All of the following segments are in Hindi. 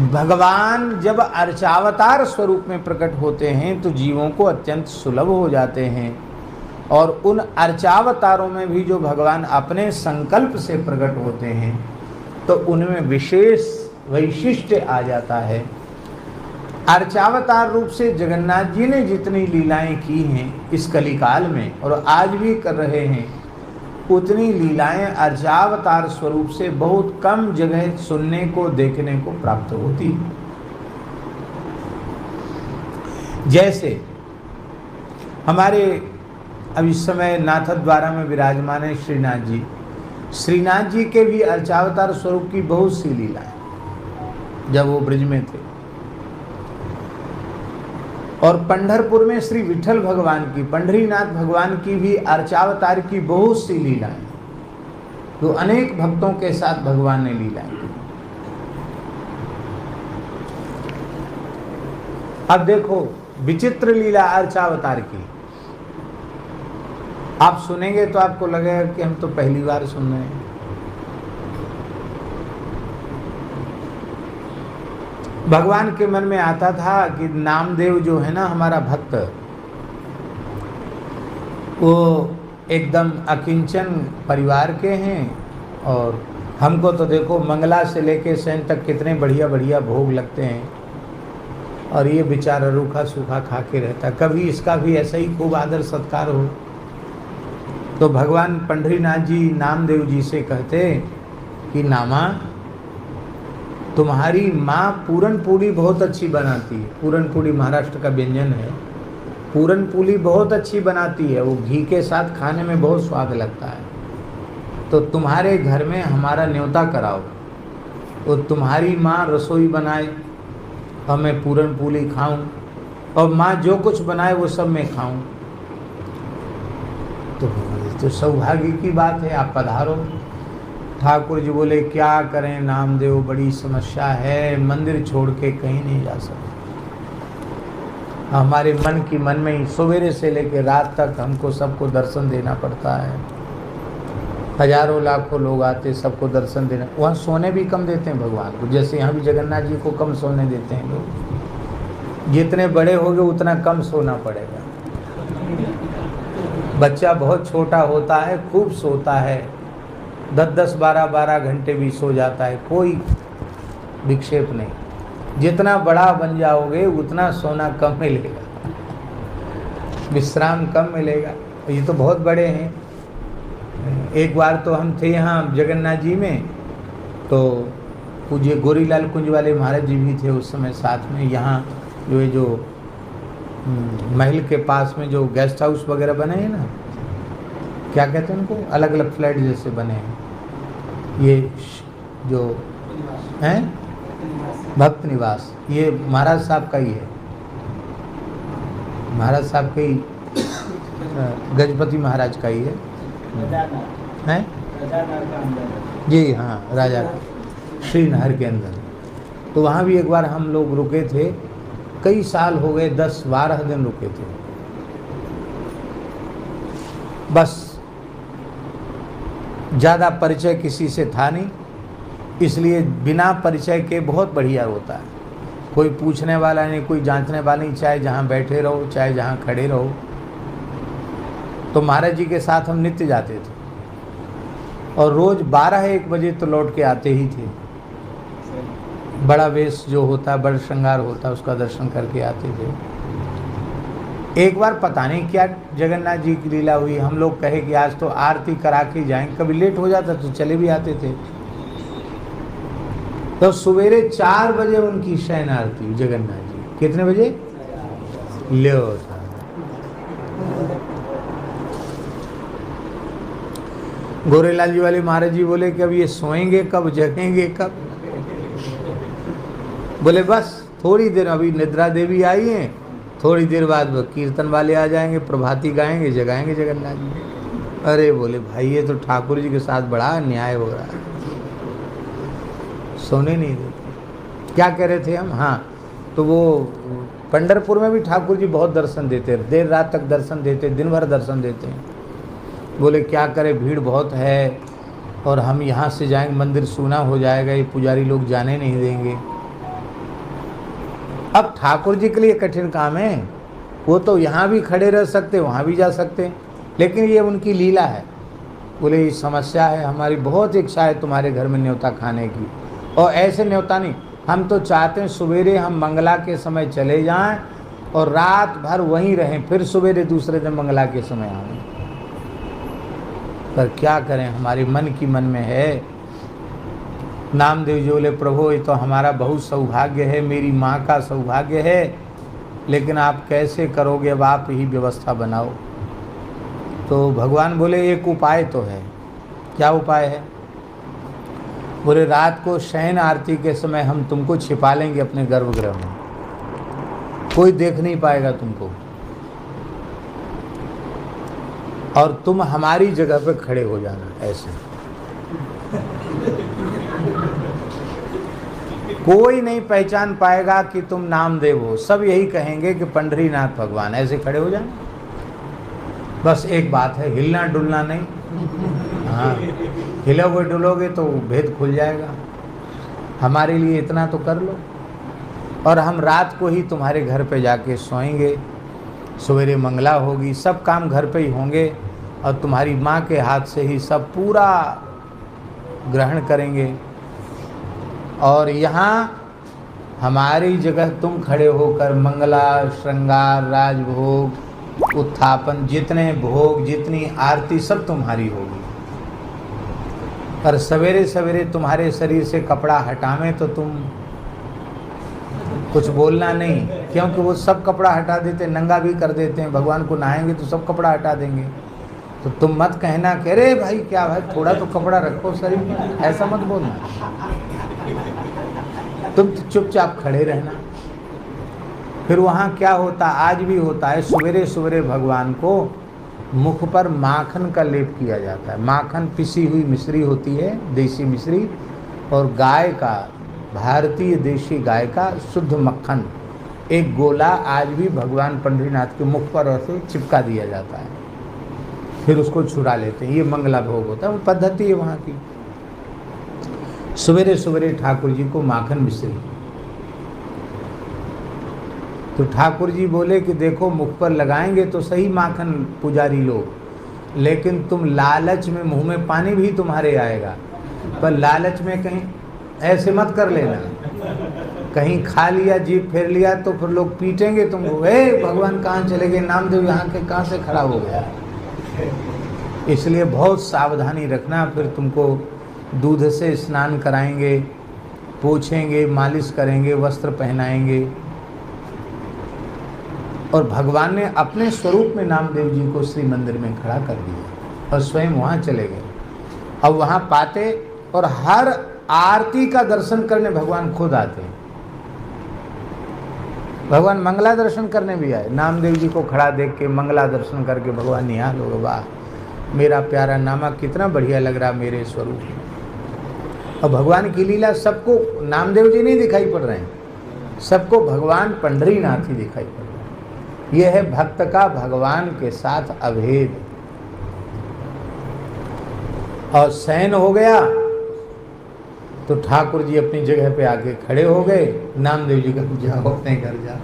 भगवान जब अर्चावतार स्वरूप में प्रकट होते हैं तो जीवों को अत्यंत सुलभ हो जाते हैं, और उन अर्चावतारों में भी जो भगवान अपने संकल्प से प्रकट होते हैं तो उनमें विशेष वैशिष्ट्य आ जाता है। अर्चावतार रूप से जगन्नाथ जी ने जितनी लीलाएं की हैं इस कलिकाल में और आज भी कर रहे हैं, उतनी लीलाएं अर्चावतार स्वरूप से बहुत कम जगह सुनने को देखने को प्राप्त होती। जैसे हमारे अब इस समय नाथद्वारा में विराजमान है श्रीनाथ जी। श्रीनाथ जी के भी अर्चावतार स्वरूप की बहुत सी लीलाएं जब वो ब्रज में थे, और पंढरपुर में श्री विठल भगवान की, पंढरीनाथ भगवान की भी अर्चावतार की बहुत सी लीलाएं, तो अनेक भक्तों के साथ भगवान ने लीलाएं की। अब देखो विचित्र लीला अर्चावतार की, आप सुनेंगे तो आपको लगेगा कि हम तो पहली बार सुन रहे हैं। भगवान के मन में आता था कि नामदेव जो है ना हमारा भक्त, वो एकदम अकिंचन परिवार के हैं, और हमको तो देखो मंगला से लेके शयन तक कितने बढ़िया बढ़िया भोग लगते हैं, और ये बेचारा रूखा सूखा खा के रहता, कभी इसका भी ऐसा ही खूब आदर सत्कार हो। तो भगवान पंढरीनाथ जी नामदेव जी से कहते कि नामा, तुम्हारी माँ पूरन पूड़ी बहुत अच्छी बनाती है। पूरन पूड़ी महाराष्ट्र का व्यंजन है। पूरन पूड़ी बहुत अच्छी बनाती है, वो घी के साथ खाने में बहुत स्वाद लगता है। तो तुम्हारे घर में हमारा न्योता कराओ, वो तुम्हारी माँ रसोई बनाए और मैं पूरन पूड़ी खाऊं, और माँ जो कुछ बनाए वो सब मैं खाऊं। तो सौभाग्य की बात है, आप पधारो। ठाकुर जी बोले क्या करें नामदेव, बड़ी समस्या है, मंदिर छोड़ के कहीं नहीं जा सकते। हमारे मन की मन में ही सवेरे से लेकर रात तक हमको सबको दर्शन देना पड़ता है। हजारों लाखों लोग आते, सबको दर्शन देना। वहाँ सोने भी कम देते हैं भगवान को, जैसे यहाँ भी जगन्नाथ जी को कम सोने देते हैं लोग। जितने बड़े होंगे उतना कम सोना पड़ेगा। बच्चा बहुत छोटा होता है, खूब सोता है, 10-10, 12-12 घंटे भी सो जाता है, कोई विक्षेप नहीं। जितना बड़ा बन जाओगे उतना सोना कम मिलेगा, विश्राम कम मिलेगा। ये तो बहुत बड़े हैं। एक बार तो हम थे यहाँ जगन्नाथ जी में, तो पूज्य गोरीलाल कुंज वाले महाराज जी भी थे उस समय साथ में। यहाँ जो महल के पास में जो गेस्ट हाउस वगैरह बने हैं ना, क्या कहते हैं उनको, अलग अलग फ्लैट जैसे बने हैं, ये जो हैं भक्त निवास, ये महाराज साहब का ही है। महाराज साहब का ही, गजपति महाराज का ही है हैं जी, हाँ, राजा श्रीनगर के अंदर। तो वहाँ भी एक बार हम लोग रुके थे, कई साल हो गए, 10-12 दिन रुके थे। बस ज़्यादा परिचय किसी से था नहीं, इसलिए बिना परिचय के बहुत बढ़िया होता है। कोई पूछने वाला नहीं, कोई जांचने वाला नहीं, चाहे जहाँ बैठे रहो चाहे जहाँ खड़े रहो। तो महाराज जी के साथ हम नित्य जाते थे, और रोज़ 12-1 बजे तो लौट के आते ही थे। बड़ा वेश जो होता है, बड़ा श्रृंगार होता है, उसका दर्शन करके आते थे। एक बार पता नहीं क्या जगन्नाथ जी की लीला हुई, हम लोग कहे कि आज तो आरती करा के जाएंगे, कभी लेट हो जाता तो चले भी आते थे। तो सवेरे 4 बजे उनकी शयन आरती जगन्नाथ जी। कितने बजे? ले गोरेलाल जी वाले महाराज जी बोले कि अब ये सोएंगे कब, जगेंगे कब? बोले बस थोड़ी देर, अभी निद्रा देवी आई हैं, थोड़ी देर बाद वो कीर्तन वाले आ जाएंगे, प्रभाती गाएंगे, जगाएंगे जगन्नाथ जी। अरे बोले भाई ये तो ठाकुर जी के साथ बड़ा अन्याय हो रहा है, सोने नहीं देते। क्या कह रहे थे हम? हाँ, तो वो पंढरपुर में भी ठाकुर जी बहुत दर्शन देते, देर रात तक दर्शन देते, दिन भर दर्शन देते हैं। बोले क्या करें, भीड़ बहुत है, और हम यहाँ से जाएंगे मंदिर सूना हो जाएगा, ये पुजारी लोग जाने नहीं देंगे। अब ठाकुर जी के लिए कठिन काम है, वो तो यहाँ भी खड़े रह सकते, वहाँ भी जा सकते, लेकिन ये उनकी लीला है। बोले ये समस्या है, हमारी बहुत इच्छा है तुम्हारे घर में न्योता खाने की, और ऐसे न्योता नहीं, हम तो चाहते हैं सवेरे हम मंगला के समय चले जाएं और रात भर वहीं रहें, फिर सवेरे दूसरे दिन मंगला के समय आएं। पर क्या करें, हमारे मन की मन में है। नामदेव जी बोले प्रभु ये तो हमारा बहुत सौभाग्य है, मेरी माँ का सौभाग्य है, लेकिन आप कैसे करोगे, अब आप ही व्यवस्था बनाओ। तो भगवान बोले एक उपाय तो है। क्या उपाय है? बोले रात को शयन आरती के समय हम तुमको छिपा लेंगे अपने गर्भगृह में, कोई देख नहीं पाएगा तुमको, और तुम हमारी जगह पे खड़े हो जाना ऐसे। कोई नहीं पहचान पाएगा कि तुम नामदेव हो, सब यही कहेंगे कि पंढरीनाथ भगवान, ऐसे खड़े हो जाना। बस एक बात है, हिलना डुलना नहीं। हाँ, हिलोगे डुलोगे तो भेद खुल जाएगा। हमारे लिए इतना तो कर लो, और हम रात को ही तुम्हारे घर पे जाके सोएंगे, सवेरे मंगला होगी, सब काम घर पे ही होंगे, और तुम्हारी माँ के हाथ से ही सब पूरा ग्रहण करेंगे, और यहाँ हमारी जगह तुम खड़े होकर मंगला, श्रृंगार, राजभोग, उत्थापन, जितने भोग, जितनी आरती सब तुम्हारी होगी। पर सवेरे सवेरे तुम्हारे शरीर से कपड़ा हटावें तो तुम कुछ बोलना नहीं, क्योंकि वो सब कपड़ा हटा देते, नंगा भी कर देते हैं। भगवान को नहाएंगे तो सब कपड़ा हटा देंगे, तो तुम मत कहना कि अरे भाई क्या भाई थोड़ा तो कपड़ा रखो शरीर में, ऐसा मत बोलना। तुम चुपचाप खड़े रहना। फिर वहाँ क्या होता, आज भी होता है, सवेरे सवेरे भगवान को मुख पर माखन का लेप किया जाता है। माखन पिसी हुई मिश्री होती है, देसी मिश्री, और गाय का, भारतीय देशी गाय का शुद्ध मक्खन, एक गोला आज भी भगवान पंढरीनाथ के मुख पर ऐसे चिपका दिया जाता है, फिर उसको छुड़ा लेते हैं। ये मंगला भोग होता है, वो पद्धति है वहाँ की। सवेरे सवेरे ठाकुर जी को माखन मिश्री। तो ठाकुर जी बोले कि देखो मुख पर लगाएंगे तो सही माखन पुजारी लोग, लेकिन तुम लालच में, मुंह में पानी भी तुम्हारे आएगा, पर लालच में कहीं ऐसे मत कर लेना, कहीं खा लिया, जीभ फेर लिया तो फिर लोग पीटेंगे तुमको, हे भगवान कहाँ चले गए, नामदेव यहाँ के कहाँ से खड़ा हो गया। इसलिए बहुत सावधानी रखना। फिर तुमको दूध से स्नान कराएंगे, पोछेंगे, मालिश करेंगे, वस्त्र पहनाएंगे, और भगवान ने अपने स्वरूप में नामदेव जी को श्री मंदिर में खड़ा कर दिया और स्वयं वहाँ चले गए। अब वहाँ पाते, और हर आरती का दर्शन करने भगवान खुद आते हैं। भगवान मंगला दर्शन करने भी आए, नामदेव जी को खड़ा देख के मंगला दर्शन करके भगवान निहाल हो गए, वाह मेरा प्यारा नामा कितना बढ़िया लग रहा मेरे स्वरूप में। और भगवान की लीला सबको, नामदेव जी नहीं दिखाई पड़ रहे हैं, सबको भगवान पंढरीनाथ ही दिखाई पड़ रहे हैं। यह है भक्त का भगवान के साथ अभेद। और शयन हो गया तो ठाकुर जी अपनी जगह पे आके खड़े हो गए। नामदेव जी का जाओ अपने घर जाओ,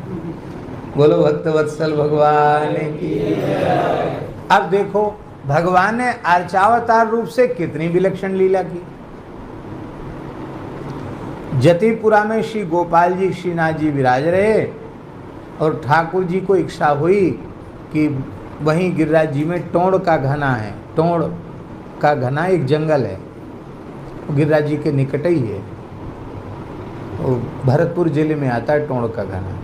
बोलो भक्त वत्सल भगवान की। अब देखो भगवान ने अर्चावतार रूप से कितनी विलक्षण लीला की। जतिपुरा में श्री गोपाल जी, श्रीनाथ जी विराज रहे, और ठाकुर जी को इच्छा हुई कि वहीं गिरिराज जी में टोंड़ का घना है, टोंड़ का घना एक जंगल है, गिरिराज जी के निकट ही है, वो भरतपुर जिले में आता है टोंड़ का घना,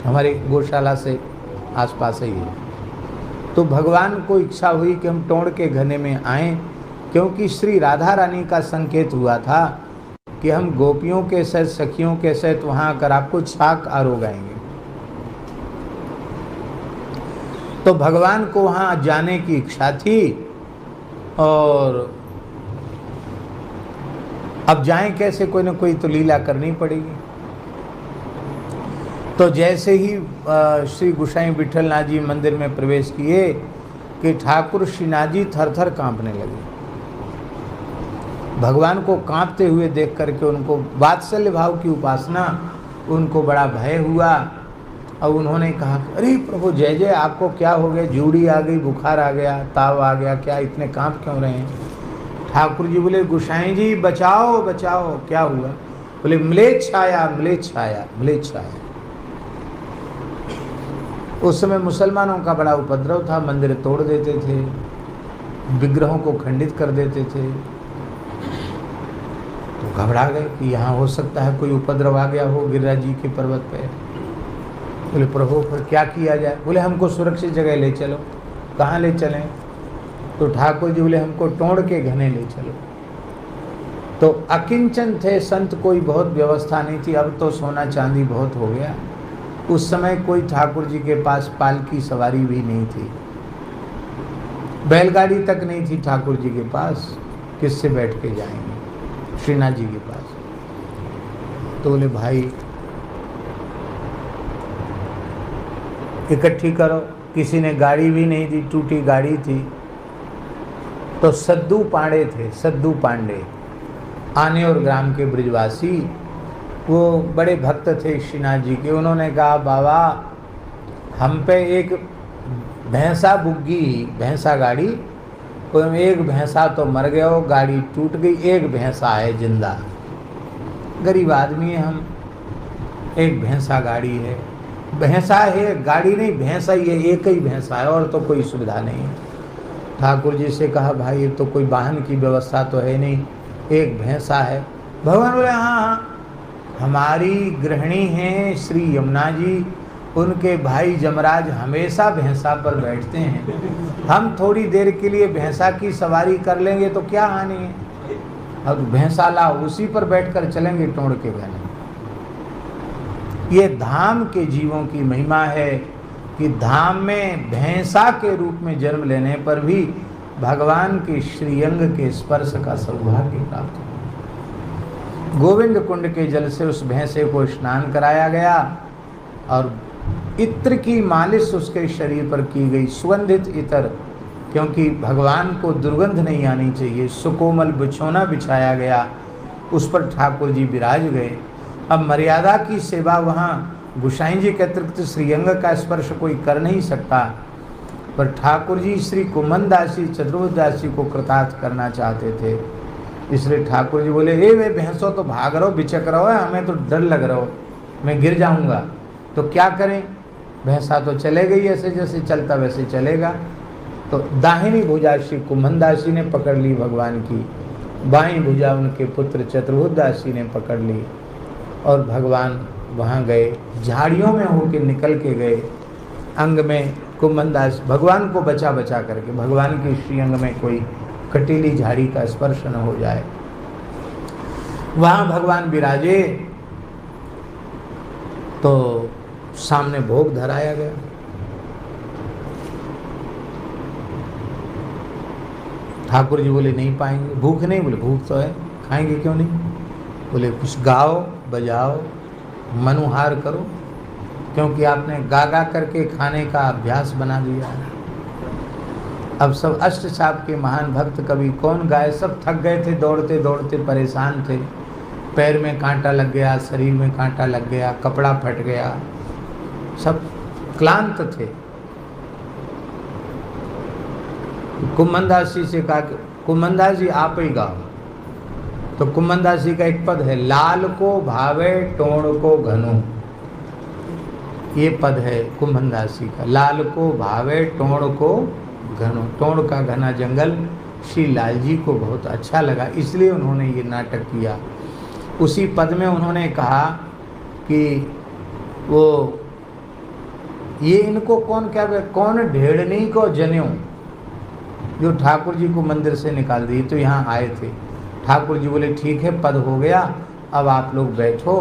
हमारी गौशाला से आसपास ही है। तो भगवान को इच्छा हुई कि हम टोंड़ के घने में आएं, क्योंकि श्री राधा रानी का संकेत हुआ था कि हम गोपियों के सहित, सखियों के सहित वहाँ आकर आपको छाक आरोगाएंगे। तो भगवान को वहाँ जाने की इच्छा थी, और अब जाएं कैसे, कोई ना कोई तो लीला करनी पड़ेगी। तो जैसे ही श्री गोसाई विठलनाथ जी मंदिर में प्रवेश किए कि ठाकुर श्रीनाथ जी थर थर काँपने लगे। भगवान को कांपते हुए देख करके उनको वात्सल्य भाव की उपासना उनको बड़ा भय हुआ। अब उन्होंने कहा, अरे प्रभु जय जय, आपको क्या हो गया? जूड़ी आ गई, बुखार आ गया, ताव आ गया, क्या इतने कांप क्यों रहे हैं? ठाकुर जी बोले, गोसाई जी बचाओ बचाओ। क्या हुआ? बोले, म्लेच्छ आया, म्लेच्छ आया, म्लेच्छ आया। उस समय मुसलमानों का बड़ा उपद्रव था, मंदिर तोड़ देते थे, विग्रहों को खंडित कर देते थे। तो घबरा गए कि यहाँ हो सकता है कोई उपद्रव आ गया हो गिरिराज जी के पर्वत पे। बोले, प्रभु फिर क्या किया जाए? बोले, हमको सुरक्षित जगह ले चलो। कहाँ ले चलें? तो ठाकुर जी बोले, हमको टोंड़ के घने ले चलो। तो अकिंचन थे संत, कोई बहुत व्यवस्था नहीं थी। अब तो सोना चांदी बहुत हो गया। उस समय कोई ठाकुर जी के पास पालकी सवारी भी नहीं थी, बैलगाड़ी तक नहीं थी ठाकुर जी के पास। किससे बैठ के जाएंगे श्रीनाथ जी के पास? तो बोले, भाई इकट्ठी करो। किसी ने गाड़ी भी नहीं दी, टूटी गाड़ी थी। तो सद्दू पांडे थे, सद्दू पांडे, आने और ग्राम के ब्रिजवासी, वो बड़े भक्त थे श्रीनाथ जी के। उन्होंने कहा, बाबा हम पे एक भैंसा बुग्गी, भैंसा गाड़ी, एक भैंसा तो मर गया हो, गाड़ी टूट गई, एक भैंसा है जिंदा। गरीब आदमी है हम, एक भैंसा गाड़ी है। भैंसा है, गाड़ी नहीं, भैंसा ही है, एक ही भैंसा है, और तो कोई सुविधा नहीं है। ठाकुर जी से कहा, भाई ये तो कोई वाहन की व्यवस्था तो है नहीं, एक भैंसा है। भगवान बोले, हाँ हाँ, हमारी गृहिणी हैं श्री यमुना जी, उनके भाई जमराज हमेशा भैंसा पर बैठते हैं। हम थोड़ी देर के लिए भैंसा की सवारी कर लेंगे तो क्या हानि है? अब भैंसा लाओ, उसी पर बैठकर चलेंगे टोंड़ के घने। ये धाम के जीवों की महिमा है कि धाम में भैंसा के रूप में जन्म लेने पर भी भगवान के श्रीअंग के स्पर्श का सौभाग्य प्राप्त हो। गोविंद कुंड के जल से उस भैंसे को स्नान कराया गया और इत्र की मालिश उसके शरीर पर की गई, सुगंधित इत्र, क्योंकि भगवान को दुर्गंध नहीं आनी चाहिए। सुकोमल बिछौना बिछाया गया, उस पर ठाकुर जी विराज गए। अब मर्यादा की सेवा वहाँ गोसाई जी के अतिरिक्त श्रीअंग का स्पर्श कोई कर नहीं सकता, पर ठाकुर जी श्री कुमनदास जी, चतुर्भुजदास जी को कृतार्थ करना चाहते थे। इसलिए ठाकुर जी बोले, ए वे भैंसों तो भाग रहो, बिचक रहो है, हमें तो डर लग रहा हो, मैं गिर जाऊंगा, तो क्या करें? भैंसा तो चले गई, ऐसे जैसे चलता वैसे चलेगा। तो दाहिनी भुजा श्री कुमनदास जी ने पकड़ ली भगवान की, बाईं भुजा उनके पुत्र चतुर्भुजदास जी ने पकड़ ली, और भगवान वहाँ गए, झाड़ियों में होके निकल के गए। अंग में कुमनदास भगवान को बचा बचा करके, भगवान के श्रीअंग में कोई कटीली झाड़ी का स्पर्श न हो जाए, वहाँ भगवान विराजे। तो सामने भोग धराया गया। ठाकुर जी बोले, नहीं पाएंगे, भूख नहीं? बोले, भूख तो है, खाएंगे क्यों नहीं? बोले, कुछ गाओ बजाओ, मनुहार करो, क्योंकि आपने गा गा करके खाने का अभ्यास बना दिया है। अब सब अष्टचाप के महान भक्त कवि कौन गाए? सब थक गए थे, दौड़ते दौड़ते परेशान थे, पैर में कांटा लग गया, शरीर में कांटा लग गया, कपड़ा फट गया, सब क्लांत थे। कुमनदास जी से कहा, कुमनदास जी आप ही गाओ। तो कुमनदास जी का एक पद है, लाल को भावे टोंड़ को घनो, ये पद है कुमनदास जी का, लाल को भावे टोंड़ को घनो। टोंड़ का घना जंगल श्री लाल जी को बहुत अच्छा लगा, इसलिए उन्होंने ये नाटक किया। उसी पद में उन्होंने कहा कि वो ये इनको कौन क्या, कौन ढेड़नी को जन्यों, जो ठाकुर जी को मंदिर से निकाल दी। तो यहाँ आए थे, ठाकुर जी बोले, ठीक है पद हो गया, अब आप लोग बैठो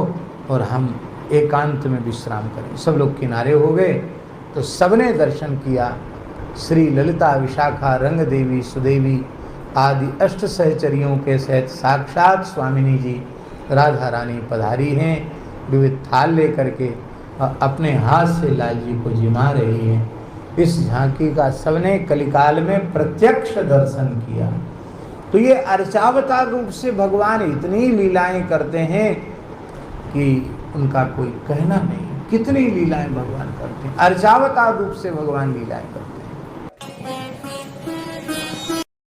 और हम एकांत में विश्राम करें। सब लोग किनारे हो गए, तो सबने दर्शन किया। श्री ललिता, विशाखा, रंग देवी, सुदेवी आदि अष्ट सहचरियों के सहित साक्षात स्वामिनी जी राधा रानी पधारी हैं, विविध थाल लेकर के अपने हाथ से लाल जी को जिमा रही हैं। इस झांकी का सबने कलिकाल में प्रत्यक्ष दर्शन किया। तो ये अर्चावतार रूप से भगवान इतनी लीलाएं करते हैं कि उनका कोई कहना नहीं। कितनी लीलाएं भगवान करते हैं, अर्चावतार रूप से भगवान लीलाएं करते हैं।